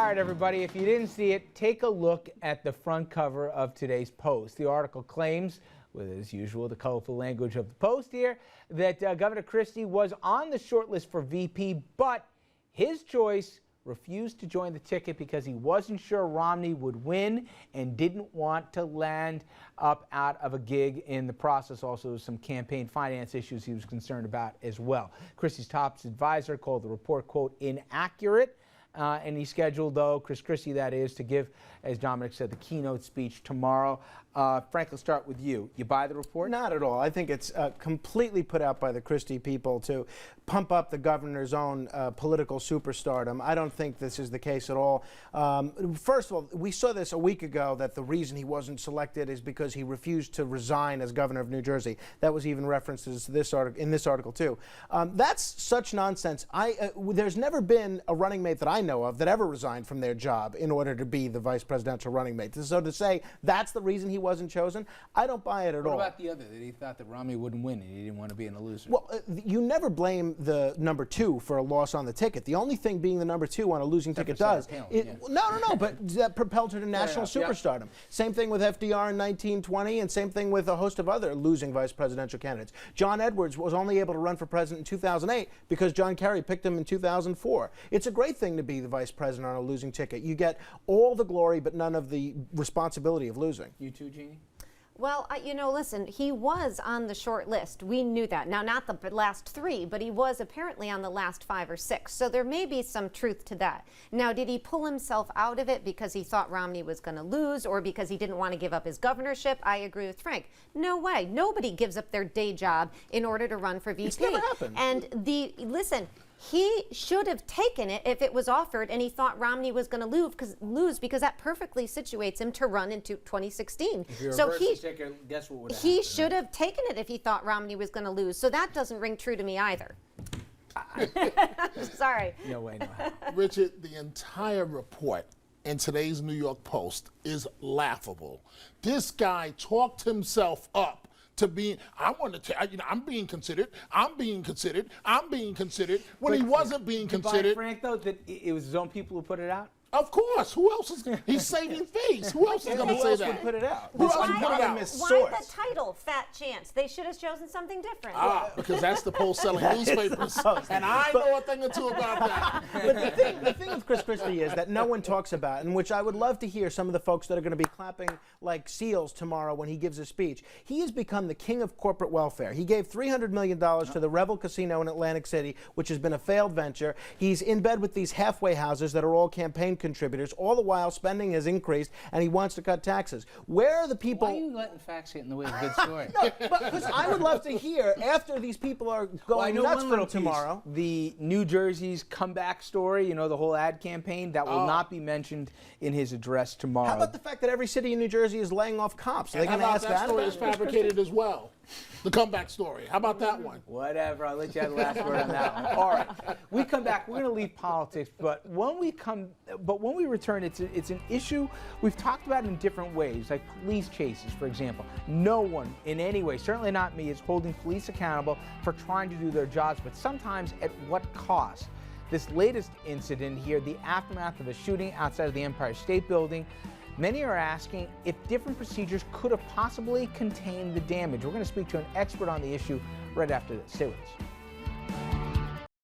right, everybody, if you didn't see it, take a look at the front cover of today's Post. The article claims, with, as usual, the colorful language of the Post here, that Governor Christie was on the short list for VP, but his choice refused to join the ticket because he wasn't sure Romney would win and didn't want to land up out of a gig in the process. Also, some campaign finance issues he was concerned about as well. Christie's top advisor called the report, quote, inaccurate. And he's scheduled, though, Christie, that is, to give, as Dominic said, the keynote speech tomorrow. Frank, let's start with you. You buy the report? Not at all. I think it's completely put out by the Christie people to pump up the governor's own political superstardom. I don't think this is the case at all. First of all, we saw this a week ago, that the reason he wasn't selected is because he refused to resign as governor of New Jersey. That was even referenced as this in this article, too. That's such nonsense. There's never been a running mate that I know of that ever resigned from their job in order to be the vice presidential running mate. So to say that's the reason he wasn't chosen, I don't buy it at all. What about the other, that he thought that Romney wouldn't win and he didn't want to be in a loser? Well, you never blame the number two for a loss on the ticket. The only thing being the number two on a losing ticket does, but that propelled her to national superstardom. Same thing with FDR in 1920, and same thing with a host of other losing vice presidential candidates. John Edwards was only able to run for president in 2008 because John Kerry picked him in 2004. It's a great thing to be the vice president on a losing ticket. You get all the glory but none of the responsibility of losing. You too, Jeannie? Well, you know, listen, he was on the short list. We knew that. Now, not the last three, but he was apparently on the last 5 or 6. So there may be some truth to that. Now, did he pull himself out of it because he thought Romney was going to lose or because he didn't want to give up his governorship? I agree with Frank. No way. Nobody gives up their day job in order to run for VP. It's never happened. And listen, he should have taken it if it was offered and he thought Romney was going to lose because that perfectly situates him to run into 2016. So guess what would have he should have taken it if he thought Romney was going to lose. So that doesn't ring true to me either. Sorry. No way, no how. Richard, the entire report in today's New York Post is laughable. This guy talked himself up to being, I'm being considered, I'm being considered, I'm being considered, when he wasn't being considered. Frank, though, that it was his own people who put it out? Of course. Who else is? He's saving face. Who else is going to say that? Would put it out? Who else would put it out? Why the title, Fat Chance? They should have chosen something different. Because that's the Post-selling newspapers, and I know a thing or two about that. But the thing with Chris Christie is that no one talks about, and which I would love to hear some of the folks that are going to be clapping like seals tomorrow when he gives a speech. He has become the king of corporate welfare. He gave $300 million to the Revel Casino in Atlantic City, which has been a failed venture. He's in bed with these halfway houses that are all campaign contributors. All the while, spending has increased, and he wants to cut taxes. Where are the people? Why are you letting facts get in the way of a good story? No, because I would love to hear, after these people are going nuts for him tomorrow. The New Jersey's comeback story, you know, the whole ad campaign, that will not be mentioned in his address tomorrow. How about the fact that every city in New Jersey is laying off cops? Are they going to ask that? That story is fabricated as well. The comeback story. How about that one? Whatever. I'll let you have the last word on that one. All right. We come back. We're going to leave politics, but when we return, it's an issue we've talked about in different ways, like police chases, for example. No one in any way, certainly not me, is holding police accountable for trying to do their jobs, but sometimes at what cost? This latest incident here, the aftermath of a shooting outside of the Empire State Building. Many are asking if different procedures could have possibly contained the damage. We're going to speak to an expert on the issue right after this. Stay with us.